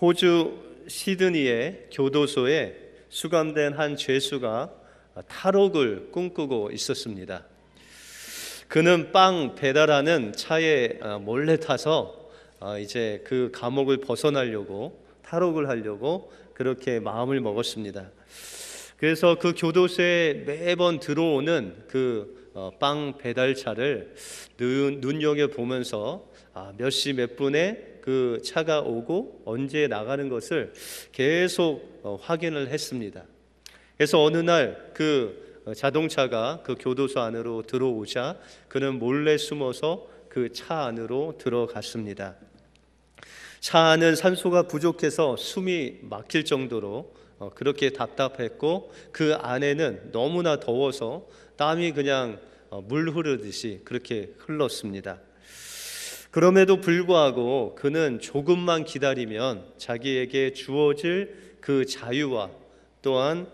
호주 시드니의 교도소에 수감된 한 죄수가 탈옥을 꿈꾸고 있었습니다. 그는 빵 배달하는 차에 몰래 타서 이제 그 감옥을 벗어나려고 탈옥을 하려고 그렇게 마음을 먹었습니다. 그래서 그 교도소에 매번 들어오는 그 빵 배달차를 눈여겨보면서 몇 시 몇 분에 그 차가 오고 언제 나가는 것을 계속 확인을 했습니다. 그래서 어느 날 그 자동차가 그 교도소 안으로 들어오자 그는 몰래 숨어서 그 차 안으로 들어갔습니다. 차 안은 산소가 부족해서 숨이 막힐 정도로 그렇게 답답했고, 그 안에는 너무나 더워서 땀이 그냥 물 흐르듯이 그렇게 흘렀습니다. 그럼에도 불구하고 그는 조금만 기다리면 자기에게 주어질 그 자유와 또한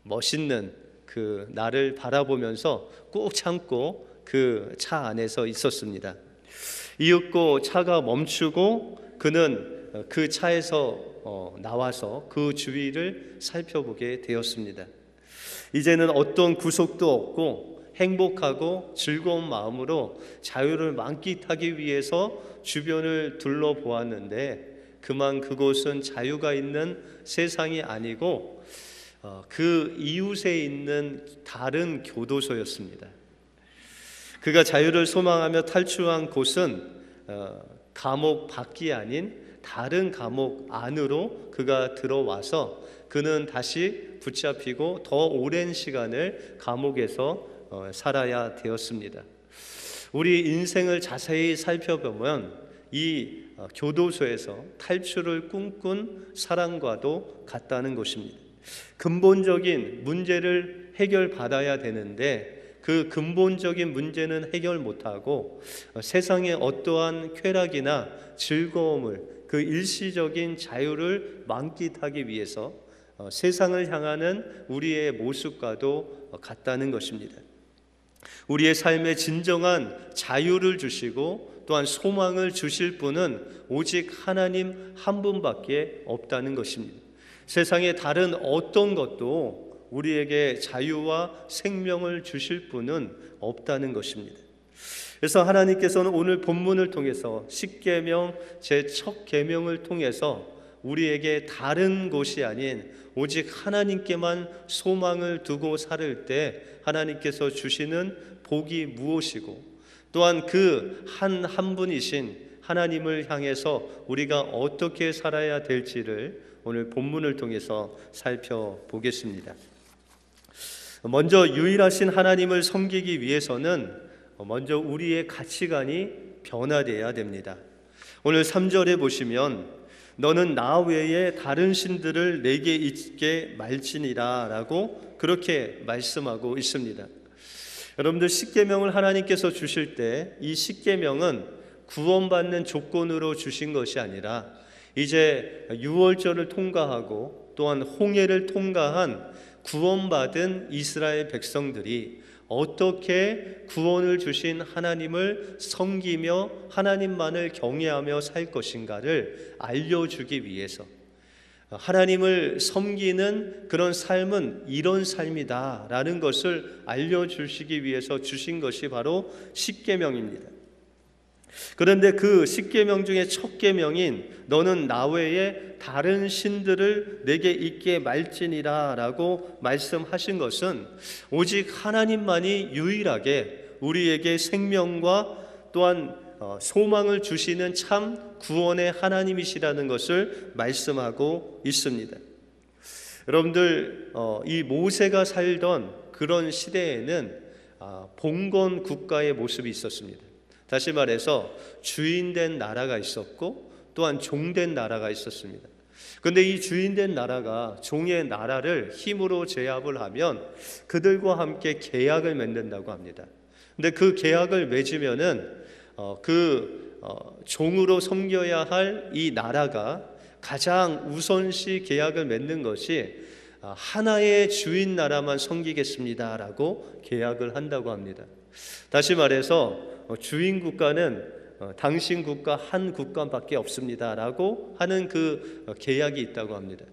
멋있는 그 나를 바라보면서 꾹 참고 그 차 안에서 있었습니다. 이윽고 차가 멈추고 그는 그 차에서 나와서 그 주위를 살펴보게 되었습니다. 이제는 어떤 구속도 없고 행복하고 즐거운 마음으로 자유를 만끽하기 위해서 주변을 둘러보았는데, 그만 그곳은 자유가 있는 세상이 아니고 그 이웃에 있는 다른 교도소였습니다. 그가 자유를 소망하며 탈출한 곳은 감옥 밖이 아닌 다른 감옥 안으로 그가 들어와서 그는 다시 붙잡히고 더 오랜 시간을 감옥에서 살아야 되었습니다. 우리 인생을 자세히 살펴보면 이 교도소에서 탈출을 꿈꾼 사람과도 같다는 것입니다. 근본적인 문제를 해결받아야 되는데 그 근본적인 문제는 해결 못하고 세상의 어떠한 쾌락이나 즐거움을, 그 일시적인 자유를 만끽하기 위해서 세상을 향하는 우리의 모습과도 같다는 것입니다. 우리의 삶에 진정한 자유를 주시고 또한 소망을 주실 분은 오직 하나님 한 분밖에 없다는 것입니다. 세상의 다른 어떤 것도 우리에게 자유와 생명을 주실 분은 없다는 것입니다. 그래서 하나님께서는 오늘 본문을 통해서 십계명 제1 계명을 통해서 우리에게 다른 곳이 아닌 오직 하나님께만 소망을 두고 살을 때 하나님께서 주시는 복이 무엇이고, 또한 그 한 분이신 하나님을 향해서 우리가 어떻게 살아야 될지를 오늘 본문을 통해서 살펴보겠습니다. 먼저 유일하신 하나님을 섬기기 위해서는 먼저 우리의 가치관이 변화되어야 됩니다. 오늘 3절에 보시면 너는 나 외에 다른 신들을 내게 있게 말지니라 라고 그렇게 말씀하고 있습니다. 여러분들, 십계명을 하나님께서 주실 때 이 십계명은 구원받는 조건으로 주신 것이 아니라 이제 유월절을 통과하고 또한 홍해를 통과한 구원받은 이스라엘 백성들이 어떻게 구원을 주신 하나님을 섬기며 하나님만을 경외하며 살 것인가를 알려주기 위해서, 하나님을 섬기는 그런 삶은 이런 삶이다 라는 것을 알려주시기 위해서 주신 것이 바로 십계명입니다. 그런데 그 십계명 중에 첫 계명인 너는 나 외에 다른 신들을 내게 있게 말지니라 라고 말씀하신 것은 오직 하나님만이 유일하게 우리에게 생명과 또한 소망을 주시는 참 구원의 하나님이시라는 것을 말씀하고 있습니다. 여러분들, 이 모세가 살던 그런 시대에는 봉건 국가의 모습이 있었습니다. 다시 말해서 주인된 나라가 있었고 또한 종된 나라가 있었습니다. 그런데 이 주인된 나라가 종의 나라를 힘으로 제압을 하면 그들과 함께 계약을 맺는다고 합니다. 그런데 그 계약을 맺으면은 종으로 섬겨야 할 이 나라가 가장 우선시 계약을 맺는 것이 하나의 주인 나라만 섬기겠습니다라고 계약을 한다고 합니다. 다시 말해서 주인 국가는 당신 국가 한 국가밖에 없습니다라고 하는 그 계약이 있다고 합니다.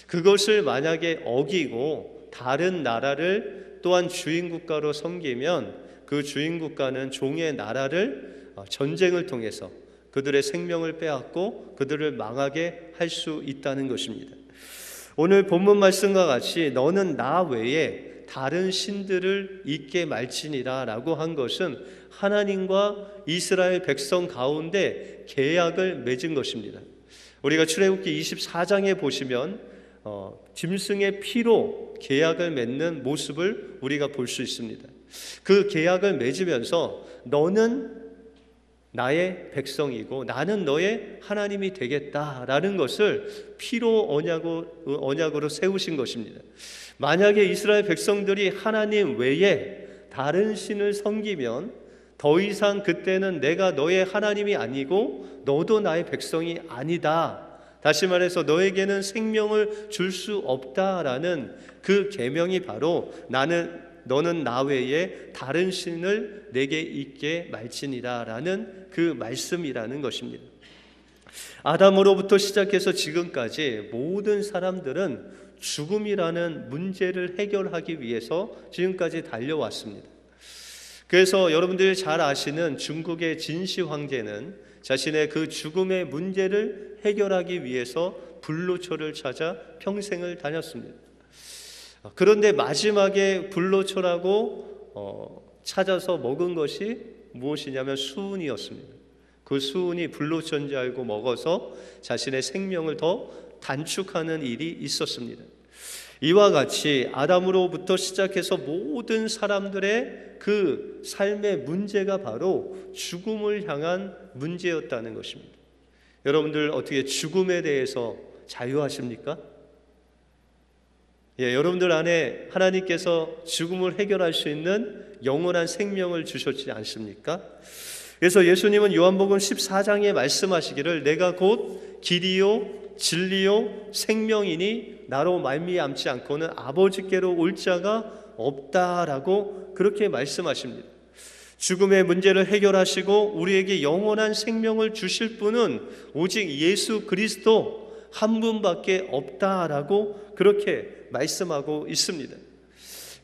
그것을 만약에 어기고 다른 나라를 또한 주인 국가로 섬기면 그 주인 국가는 종의 나라를 전쟁을 통해서 그들의 생명을 빼앗고 그들을 망하게 할 수 있다는 것입니다. 오늘 본문 말씀과 같이 너는 나 외에 다른 신들을 잊게 말지니라 라고 한 것은 하나님과 이스라엘 백성 가운데 계약을 맺은 것입니다. 우리가 출애굽기 24장에 보시면 짐승의 피로 계약을 맺는 모습을 우리가 볼 수 있습니다. 그 계약을 맺으면서 너는 나의 백성이고 나는 너의 하나님이 되겠다라는 것을 피로 언약으로 세우신 것입니다. 만약에 이스라엘 백성들이 하나님 외에 다른 신을 섬기면 더 이상 그때는 내가 너의 하나님이 아니고 너도 나의 백성이 아니다. 다시 말해서 너에게는 생명을 줄 수 없다라는 그 계명이 바로 너는 나 외에 다른 신을 내게 잊게 말지니라라는 그 말씀이라는 것입니다. 아담으로부터 시작해서 지금까지 모든 사람들은 죽음이라는 문제를 해결하기 위해서 지금까지 달려왔습니다. 그래서 여러분들이 잘 아시는 중국의 진시 황제는 자신의 그 죽음의 문제를 해결하기 위해서 불로초를 찾아 평생을 다녔습니다. 그런데 마지막에 불로초라고 찾아서 먹은 것이 무엇이냐면 수은이었습니다. 그 수은이 불로초인 줄 알고 먹어서 자신의 생명을 더 단축하는 일이 있었습니다. 이와 같이 아담으로부터 시작해서 모든 사람들의 그 삶의 문제가 바로 죽음을 향한 문제였다는 것입니다. 여러분들 어떻게 죽음에 대해서 자유하십니까? 여러분들 안에 하나님께서 죽음을 해결할 수 있는 영원한 생명을 주셨지 않습니까? 그래서 예수님은 요한복음 14장에 말씀하시기를 내가 곧 길이요 진리요 생명이니 나로 말미암지 않고는 아버지께로 올 자가 없다라고 그렇게 말씀하십니다. 죽음의 문제를 해결하시고 우리에게 영원한 생명을 주실 분은 오직 예수 그리스도 한 분밖에 없다라고 그렇게 말씀하고 있습니다.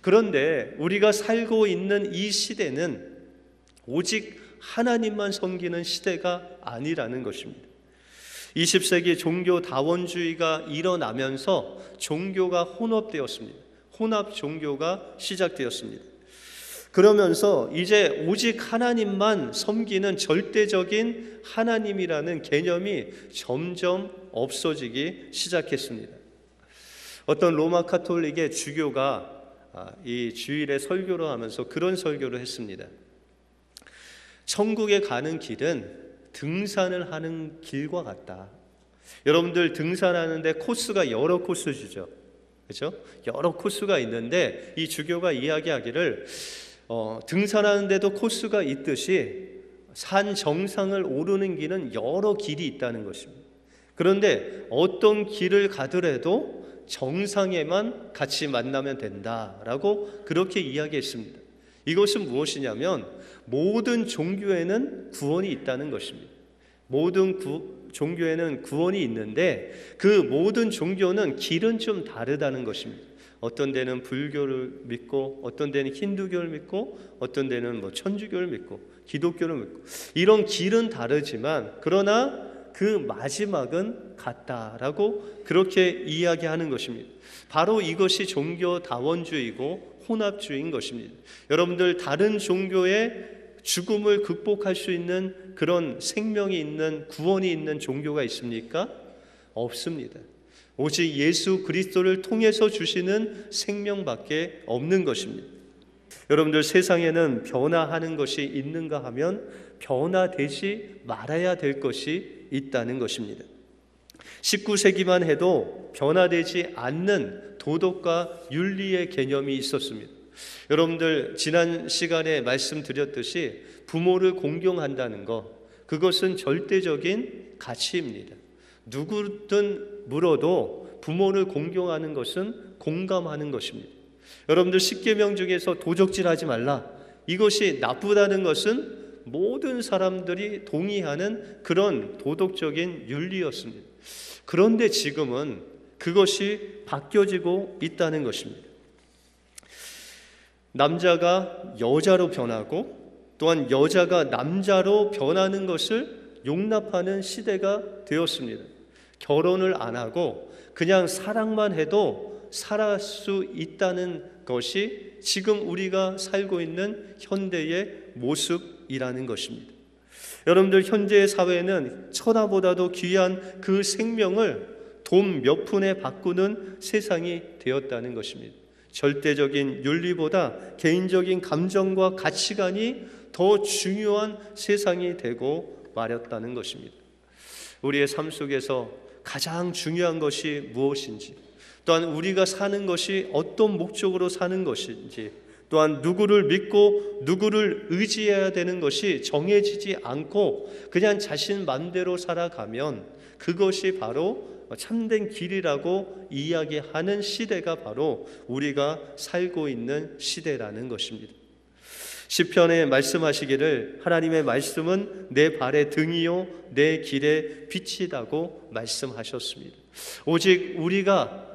그런데 우리가 살고 있는 이 시대는 오직 하나님만 섬기는 시대가 아니라는 것입니다. 20세기 종교 다원주의가 일어나면서 종교가 혼합되었습니다. 혼합 종교가 시작되었습니다. 그러면서 이제 오직 하나님만 섬기는 절대적인 하나님이라는 개념이 점점 없어지기 시작했습니다. 어떤 로마 카톨릭의 주교가 이 주일에 설교를 하면서 그런 설교를 했습니다. 천국에 가는 길은 등산을 하는 길과 같다. 여러분들 등산하는데 코스가 여러 코스죠. 그렇죠? 여러 코스가 있는데 이 주교가 이야기하기를 등산하는데도 코스가 있듯이 산 정상을 오르는 길은 여러 길이 있다는 것입니다. 그런데 어떤 길을 가더라도 정상에만 같이 만나면 된다라고 그렇게 이야기했습니다. 이것은 무엇이냐면 모든 종교에는 구원이 있다는 것입니다. 모든 종교에는 구원이 있는데 그 모든 종교는 길은 좀 다르다는 것입니다. 어떤 데는 불교를 믿고 어떤 데는 힌두교를 믿고 어떤 데는 천주교를 믿고 기독교를 믿고 이런 길은 다르지만 그러나 그 마지막은 같다라고 그렇게 이야기하는 것입니다. 바로 이것이 종교 다원주의고 혼합주의인 것입니다. 여러분들 다른 종교의 죽음을 극복할 수 있는 그런 생명이 있는 구원이 있는 종교가 있습니까? 없습니다. 오직 예수 그리스도를 통해서 주시는 생명밖에 없는 것입니다. 여러분들 세상에는 변화하는 것이 있는가 하면 변화되지 말아야 될 것이 있다는 것입니다. 19세기만 해도 변화되지 않는 도덕과 윤리의 개념이 있었습니다. 여러분들 지난 시간에 말씀드렸듯이 부모를 공경한다는 것, 그것은 절대적인 가치입니다. 누구든 물어도 부모를 공경하는 것은 공감하는 것입니다. 여러분들 십계명 중에서 도적질하지 말라, 이것이 나쁘다는 것은 모든 사람들이 동의하는 그런 도덕적인 윤리였습니다. 그런데 지금은 그것이 바뀌어지고 있다는 것입니다. 남자가 여자로 변하고 또한 여자가 남자로 변하는 것을 용납하는 시대가 되었습니다. 결혼을 안 하고 그냥 사랑만 해도 살아갈 수 있다는 것이 지금 우리가 살고 있는 현대의 모습이라는 것입니다. 여러분들, 현재의 사회는 천하보다도 귀한 그 생명을 돈 몇 푼에 바꾸는 세상이 되었다는 것입니다. 절대적인 윤리보다 개인적인 감정과 가치관이 더 중요한 세상이 되고 말았다는 것입니다. 우리의 삶 속에서 가장 중요한 것이 무엇인지, 또한 우리가 사는 것이 어떤 목적으로 사는 것인지, 또한 누구를 믿고 누구를 의지해야 되는 것이 정해지지 않고 그냥 자신 마음대로 살아가면 그것이 바로 참된 길이라고 이야기하는 시대가 바로 우리가 살고 있는 시대라는 것입니다. 시편에 말씀하시기를 하나님의 말씀은 내 발의 등이요 내 길의 빛이라고 말씀하셨습니다. 오직 우리가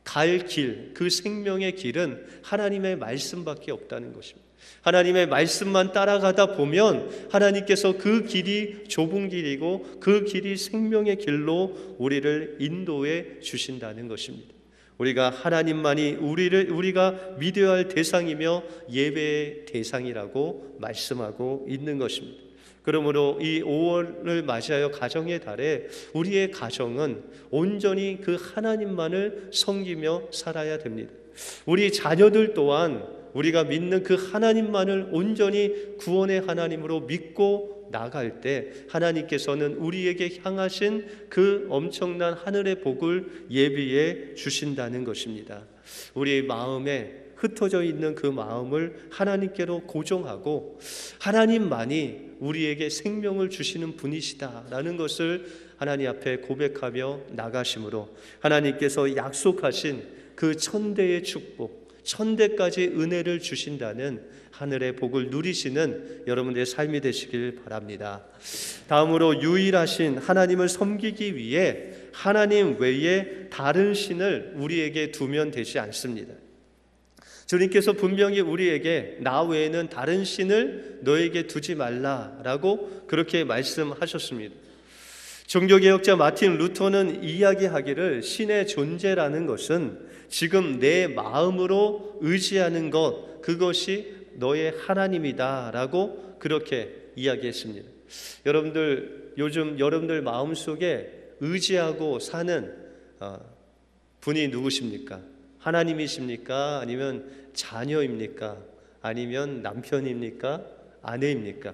갈 길, 그 생명의 길은 하나님의 말씀밖에 없다는 것입니다. 하나님의 말씀만 따라가다 보면 하나님께서 그 길이 좁은 길이고 그 길이 생명의 길로 우리를 인도해 주신다는 것입니다. 우리가 하나님만이 우리가 믿어야 할 대상이며 예배의 대상이라고 말씀하고 있는 것입니다. 그러므로 이 5월을 맞이하여 가정의 달에 우리의 가정은 온전히 그 하나님만을 섬기며 살아야 됩니다. 우리 자녀들 또한 우리가 믿는 그 하나님만을 온전히 구원의 하나님으로 믿고 나갈 때 하나님께서는 우리에게 향하신 그 엄청난 하늘의 복을 예비해 주신다는 것입니다. 우리 마음에 흩어져 있는 그 마음을 하나님께로 고정하고 하나님만이 우리에게 생명을 주시는 분이시다라는 것을 하나님 앞에 고백하며 나가심으로 하나님께서 약속하신 그 천대의 축복, 천대까지 은혜를 주신다는 하늘의 복을 누리시는 여러분들의 삶이 되시길 바랍니다. 다음으로 유일하신 하나님을 섬기기 위해 하나님 외에 다른 신을 우리에게 두면 되지 않습니다. 주님께서 분명히 우리에게 나 외에는 다른 신을 너에게 두지 말라라고 그렇게 말씀하셨습니다. 종교개혁자 마틴 루터는 이야기하기를 신의 존재라는 것은 지금 내 마음으로 의지하는 것, 그것이 너의 하나님이다 라고 그렇게 이야기했습니다. 여러분들, 요즘 여러분들 마음속에 의지하고 사는 분이 누구십니까? 하나님이십니까? 아니면 자녀입니까? 아니면 남편입니까? 아내입니까?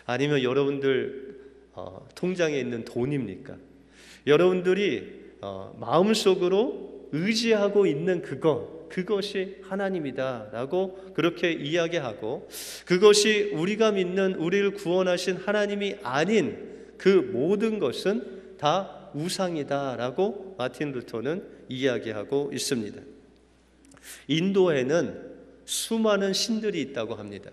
아니면 여러분들 통장에 있는 돈입니까? 여러분들이 마음속으로 의지하고 있는 그것이 하나님이다 라고 그렇게 이야기하고, 그것이 우리가 믿는 우리를 구원하신 하나님이 아닌 그 모든 것은 다 우상이다 라고 마틴 루터는 이야기하고 있습니다. 인도에는 수많은 신들이 있다고 합니다.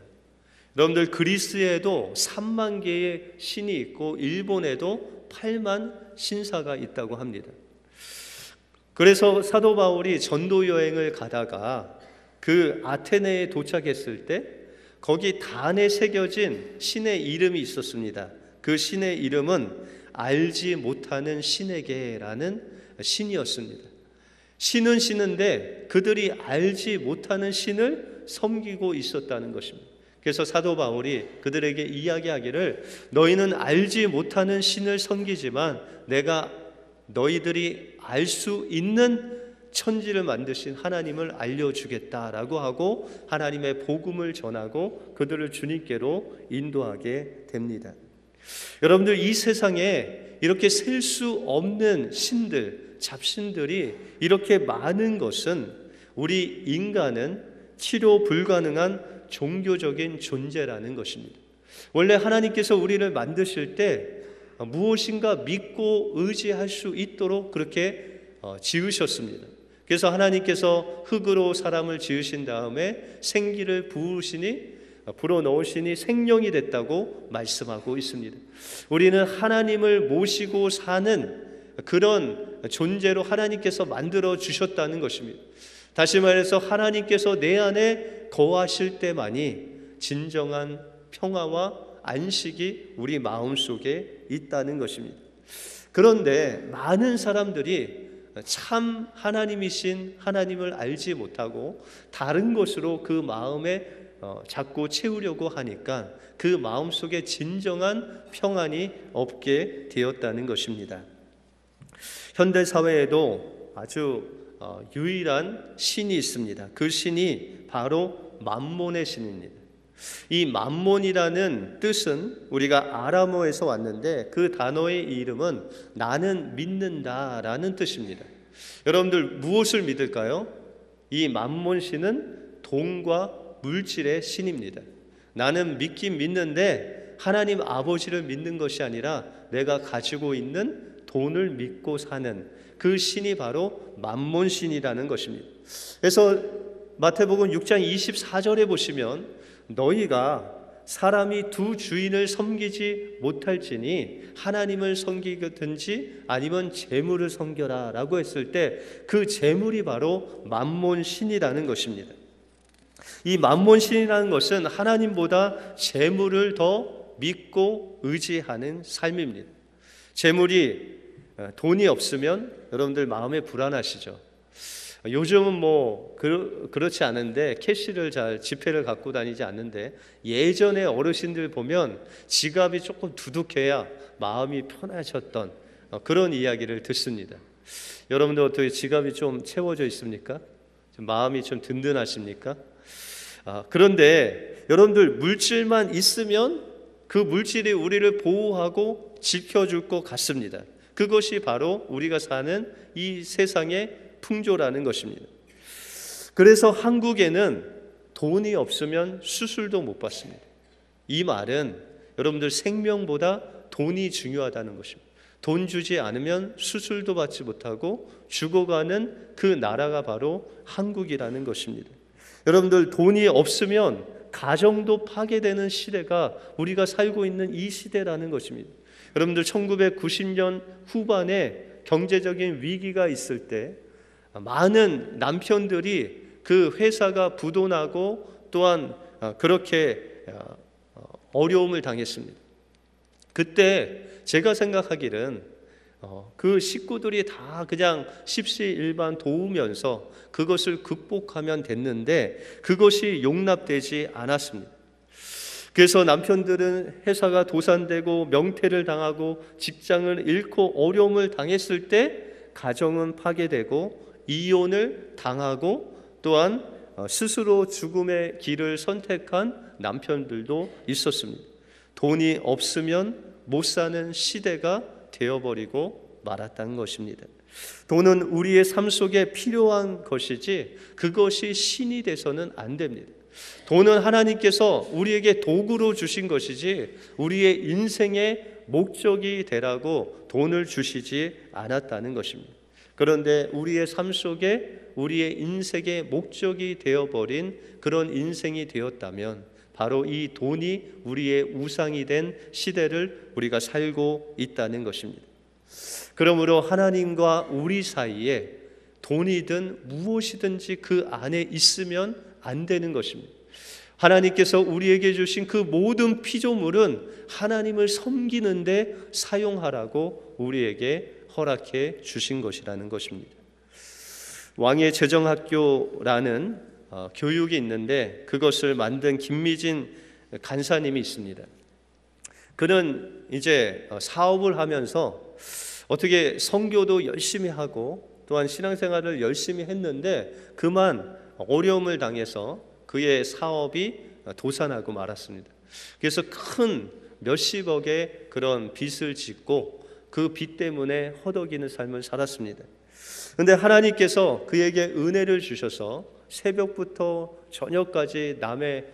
여러분들, 그리스에도 3만 개의 신이 있고 일본에도 8만 신사가 있다고 합니다. 그래서 사도 바울이 전도 여행을 가다가 그 아테네에 도착했을 때 거기 단에 새겨진 신의 이름이 있었습니다. 그 신의 이름은 알지 못하는 신에게라는 신이었습니다. 신은 신인데 그들이 알지 못하는 신을 섬기고 있었다는 것입니다. 그래서 사도 바울이 그들에게 이야기하기를 너희는 알지 못하는 신을 섬기지만 내가 너희들이 알 수 있는 천지를 만드신 하나님을 알려주겠다라고 하고 하나님의 복음을 전하고 그들을 주님께로 인도하게 됩니다. 여러분들, 이 세상에 이렇게 셀 수 없는 신들, 잡신들이 이렇게 많은 것은 우리 인간은 치료 불가능한 종교적인 존재라는 것입니다. 원래 하나님께서 우리를 만드실 때 무엇인가 믿고 의지할 수 있도록 그렇게 지으셨습니다. 그래서 하나님께서 흙으로 사람을 지으신 다음에 생기를 부으시니 불어넣으시니 생명이 됐다고 말씀하고 있습니다. 우리는 하나님을 모시고 사는 그런 존재로 하나님께서 만들어 주셨다는 것입니다. 다시 말해서 하나님께서 내 안에 거하실 때만이 진정한 평화와 안식이 우리 마음속에 있다는 것입니다. 그런데 많은 사람들이 참 하나님이신 하나님을 알지 못하고 다른 것으로 그 마음에 자꾸 채우려고 하니까 그 마음속에 진정한 평안이 없게 되었다는 것입니다. 현대 사회에도 아주 유일한 신이 있습니다. 그 신이 바로 맘몬의 신입니다. 이 맘몬이라는 뜻은 우리가 아람어에서 왔는데 그 단어의 이름은 나는 믿는다라는 뜻입니다. 여러분들 무엇을 믿을까요? 이 맘몬 신은 돈과 물질의 신입니다. 나는 믿긴 믿는데 하나님 아버지를 믿는 것이 아니라 내가 가지고 있는 돈을 믿고 사는 그 신이 바로 맘몬 신이라는 것입니다. 그래서 마태복음 6장 24절에 보시면 너희가 사람이 두 주인을 섬기지 못할지니 하나님을 섬기든지 아니면 재물을 섬겨라 라고 했을 때 그 재물이 바로 맘몬 신이라는 것입니다. 이 맘몬 신이라는 것은 하나님보다 재물을 더 믿고 의지하는 삶입니다. 재물이 돈이 없으면 여러분들 마음에 불안하시죠. 요즘은 그렇지 않은데 캐시를 잘 지폐를 갖고 다니지 않는데 예전에 어르신들 보면 지갑이 조금 두둑해야 마음이 편하셨던 그런 이야기를 듣습니다. 여러분들 어떻게 지갑이 좀 채워져 있습니까? 좀 마음이 좀 든든하십니까? 그런데 여러분들 물질만 있으면 그 물질이 우리를 보호하고 지켜줄 것 같습니다. 그것이 바로 우리가 사는 이 세상의 풍조라는 것입니다. 그래서 한국에는 돈이 없으면 수술도 못 받습니다. 이 말은 여러분들 생명보다 돈이 중요하다는 것입니다. 돈 주지 않으면 수술도 받지 못하고 죽어가는 그 나라가 바로 한국이라는 것입니다. 여러분들 돈이 없으면 가정도 파괴되는 시대가 우리가 살고 있는 이 시대라는 것입니다. 여러분들 1990년 후반에 경제적인 위기가 있을 때 많은 남편들이 그 회사가 부도나고 또한 그렇게 어려움을 당했습니다. 그때 제가 생각하기는 그 식구들이 다 그냥 십시일반 도우면서 그것을 극복하면 됐는데 그것이 용납되지 않았습니다. 그래서 남편들은 회사가 도산되고 명퇴를 당하고 직장을 잃고 어려움을 당했을 때 가정은 파괴되고 이혼을 당하고 또한 스스로 죽음의 길을 선택한 남편들도 있었습니다. 돈이 없으면 못 사는 시대가 되어버리고 말았다는 것입니다. 돈은 우리의 삶 속에 필요한 것이지 그것이 신이 돼서는 안 됩니다. 돈은 하나님께서 우리에게 도구로 주신 것이지 우리의 인생의 목적이 되라고 돈을 주시지 않았다는 것입니다. 그런데 우리의 삶 속에 우리의 인생의 목적이 되어버린 그런 인생이 되었다면 바로 이 돈이 우리의 우상이 된 시대를 우리가 살고 있다는 것입니다. 그러므로 하나님과 우리 사이에 돈이든 무엇이든지 그 안에 있으면 안 되는 것입니다. 하나님께서 우리에게 주신 그 모든 피조물은 하나님을 섬기는 데 사용하라고 우리에게 허락해 주신 것이라는 것입니다. 왕의 재정학교라는 교육이 있는데 그것을 만든 김미진 간사님이 있습니다. 그는 이제 사업을 하면서 어떻게 선교도 열심히 하고 또한 신앙생활을 열심히 했는데 그만 어려움을 당해서 그의 사업이 도산하고 말았습니다. 그래서 큰 몇십억의 그런 빚을 짓고 그 빚 때문에 허덕이는 삶을 살았습니다. 그런데 하나님께서 그에게 은혜를 주셔서 새벽부터 저녁까지 남의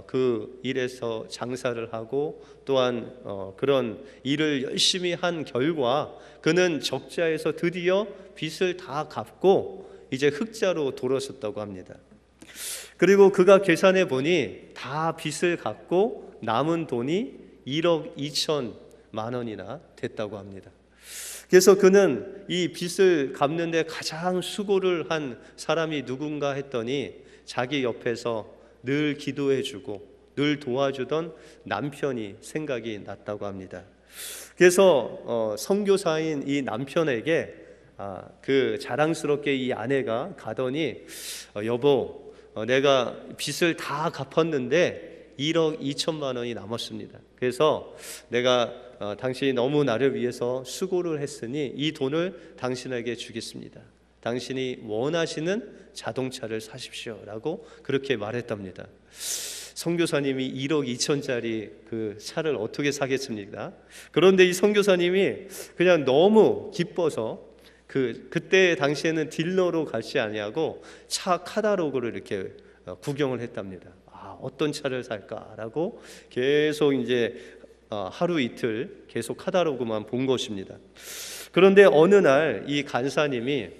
그 일에서 장사를 하고 또한 그런 일을 열심히 한 결과 그는 적자에서 드디어 빚을 다 갚고 이제 흑자로 돌아섰다고 합니다. 그리고 그가 계산해 보니 다 빚을 갚고 남은 돈이 1억 2천만 원이나 됐다고 합니다. 그래서 그는 이 빚을 갚는데 가장 수고를 한 사람이 누군가 했더니 자기 옆에서 늘 기도해 주고 늘 도와주던 남편이 생각이 났다고 합니다. 그래서 선교사인 이 남편에게 그 자랑스럽게 이 아내가 가더니 여보, 내가 빚을 다 갚았는데 1억 2천만 원이 남았습니다. 그래서 내가 당신이 너무 나를 위해서 수고를 했으니 이 돈을 당신에게 주겠습니다. 당신이 원하시는 자동차를 사십시오 라고 그렇게 말했답니다. 선교사님이 1억 2천짜리 그 차를 어떻게 사겠습니까? 그런데 이 선교사님이 그냥 너무 기뻐서 그때 당시에는 딜러로 가지 아니하고 차 카탈로그를 이렇게 구경을 했답니다. 어떤 차를 살까라고 계속 이제 하루 이틀 계속 카탈로그만 본 것입니다. 그런데 어느 날 이 간사님이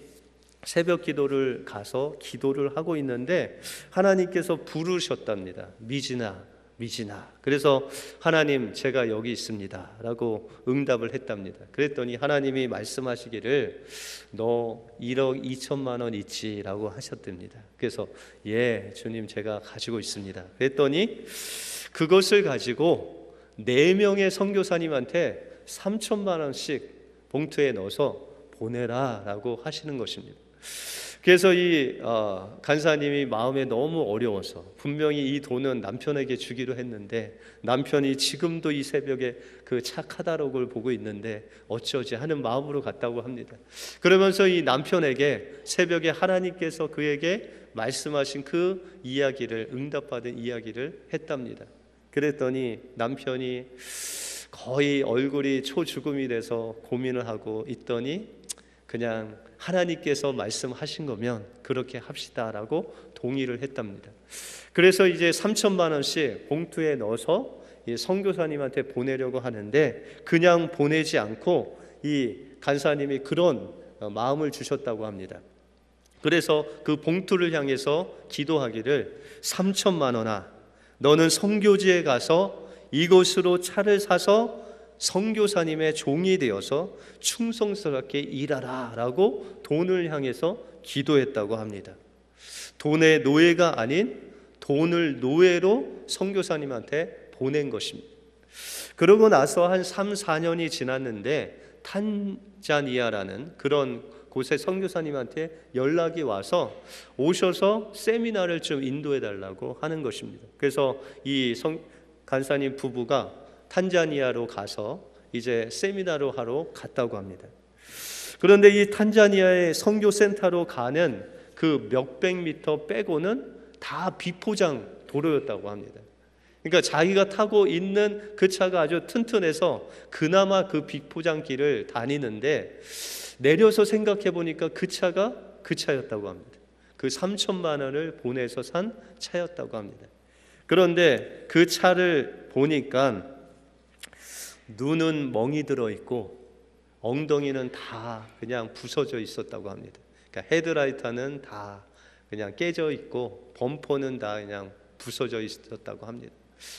새벽 기도를 가서 기도를 하고 있는데 하나님께서 부르셨답니다. 미진아, 미진아. 그래서 하나님, 제가 여기 있습니다 라고 응답을 했답니다. 그랬더니 하나님이 말씀하시기를 너 1억 2천만 원 있지 라고 하셨답니다. 그래서 예 주님, 제가 가지고 있습니다. 그랬더니 그것을 가지고 4명의 선교사님한테 3천만 원씩 봉투에 넣어서 보내라 라고 하시는 것입니다. 그래서 이 간사님이 마음에 너무 어려워서 분명히 이 돈은 남편에게 주기로 했는데 남편이 지금도 이 새벽에 그 차 카탈로그를 보고 있는데 어쩌지 하는 마음으로 갔다고 합니다. 그러면서 이 남편에게 새벽에 하나님께서 그에게 말씀하신 그 이야기를, 응답받은 이야기를 했답니다. 그랬더니 남편이 거의 얼굴이 초죽음이 돼서 고민을 하고 있더니 그냥 하나님께서 말씀하신 거면 그렇게 합시다라고 동의를 했답니다. 그래서 이제 3천만 원씩 봉투에 넣어서 이 선교사님한테 보내려고 하는데 그냥 보내지 않고 이 간사님이 그런 마음을 주셨다고 합니다. 그래서 그 봉투를 향해서 기도하기를 3천만 원아, 너는 선교지에 가서 이곳으로 차를 사서 선교사님의 종이 되어서 충성스럽게 일하라 라고 돈을 향해서 기도했다고 합니다. 돈의 노예가 아닌 돈을 노예로 선교사님한테 보낸 것입니다. 그러고 나서 한 3, 4년이 지났는데 탄자니아라는 그런 곳에 선교사님한테 연락이 와서 오셔서 세미나를 좀 인도해 달라고 하는 것입니다. 그래서 이 간사님 부부가 탄자니아로 가서 이제 세미나를 하러 갔다고 합니다. 그런데 이 탄자니아의 선교센터로 가는 그 몇백 미터 빼고는 다 비포장 도로였다고 합니다. 그러니까 자기가 타고 있는 그 차가 아주 튼튼해서 그나마 그 비포장 길을 다니는데 내려서 생각해 보니까 그 차가 그 차였다고 합니다. 그 3천만 원을 보내서 산 차였다고 합니다. 그런데 그 차를 보니까 눈은 멍이 들어 있고 엉덩이는 다 그냥 부서져 있었다고 합니다. 그러니까 헤드라이트는 다 그냥 깨져 있고 범퍼는 다 그냥 부서져 있었다고 합니다.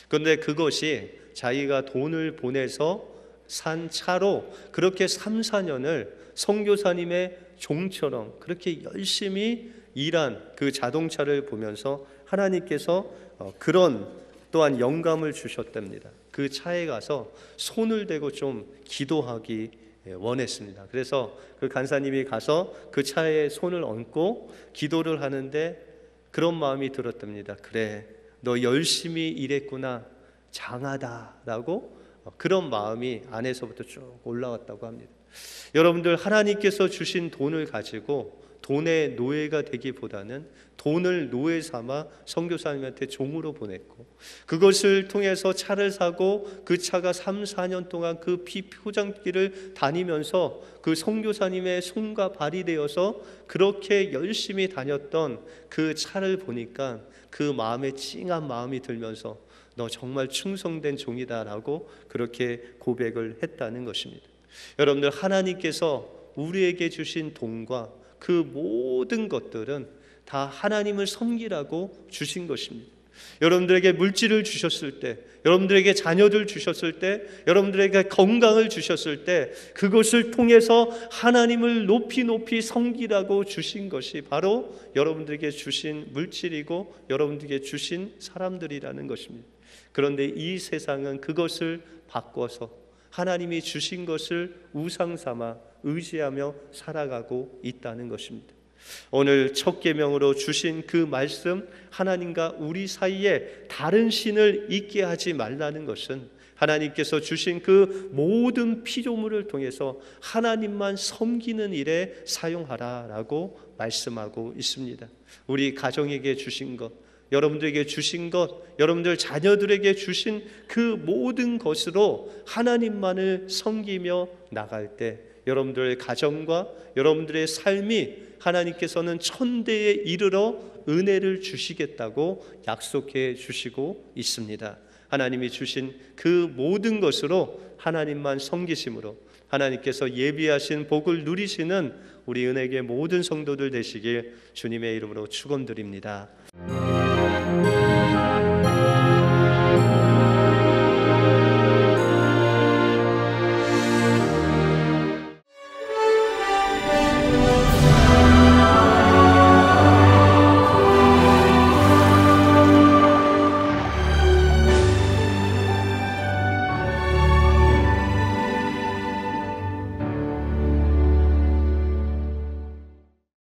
그런데 그것이 자기가 돈을 보내서 산 차로 그렇게 3, 4년을 선교사님의 종처럼 그렇게 열심히 일한 그 자동차를 보면서 하나님께서 그런 또한 영감을 주셨답니다. 그 차에 가서 손을 대고 좀 기도하기 원했습니다. 그래서 그 간사님이 가서 그 차에 손을 얹고 기도를 하는데 그런 마음이 들었답니다. 그래, 너 열심히 일했구나, 장하다라고 그런 마음이 안에서부터 쭉 올라왔다고 합니다. 여러분들, 하나님께서 주신 돈을 가지고 돈의 노예가 되기보다는 돈을 노예 삼아 선교사님한테 종으로 보냈고 그것을 통해서 차를 사고 그 차가 3, 4년 동안 그 비포장길을 다니면서 그 선교사님의 손과 발이 되어서 그렇게 열심히 다녔던 그 차를 보니까 그 마음에 찡한 마음이 들면서 너 정말 충성된 종이다라고 그렇게 고백을 했다는 것입니다. 여러분들, 하나님께서 우리에게 주신 돈과 그 모든 것들은 다 하나님을 섬기라고 주신 것입니다. 여러분들에게 물질을 주셨을 때, 여러분들에게 자녀들 주셨을 때, 여러분들에게 건강을 주셨을 때 그것을 통해서 하나님을 높이 높이 섬기라고 주신 것이 바로 여러분들에게 주신 물질이고 여러분들에게 주신 사람들이라는 것입니다. 그런데 이 세상은 그것을 바꿔서 하나님이 주신 것을 우상 삼아 의지하며 살아가고 있다는 것입니다. 오늘 첫 계명으로 주신 그 말씀, 하나님과 우리 사이에 다른 신을 있게 하지 말라는 것은 하나님께서 주신 그 모든 피조물을 통해서 하나님만 섬기는 일에 사용하라라고 말씀하고 있습니다. 우리 가정에게 주신 것, 여러분들에게 주신 것, 여러분들 자녀들에게 주신 그 모든 것으로 하나님만을 섬기며 나갈 때 여러분들의 가정과 여러분들의 삶이 하나님께서는 천대에 이르러 은혜를 주시겠다고 약속해 주시고 있습니다. 하나님이 주신 그 모든 것으로 하나님만 섬기심으로 하나님께서 예비하신 복을 누리시는 우리 은혜의 모든 성도들 되시길 주님의 이름으로 축원드립니다.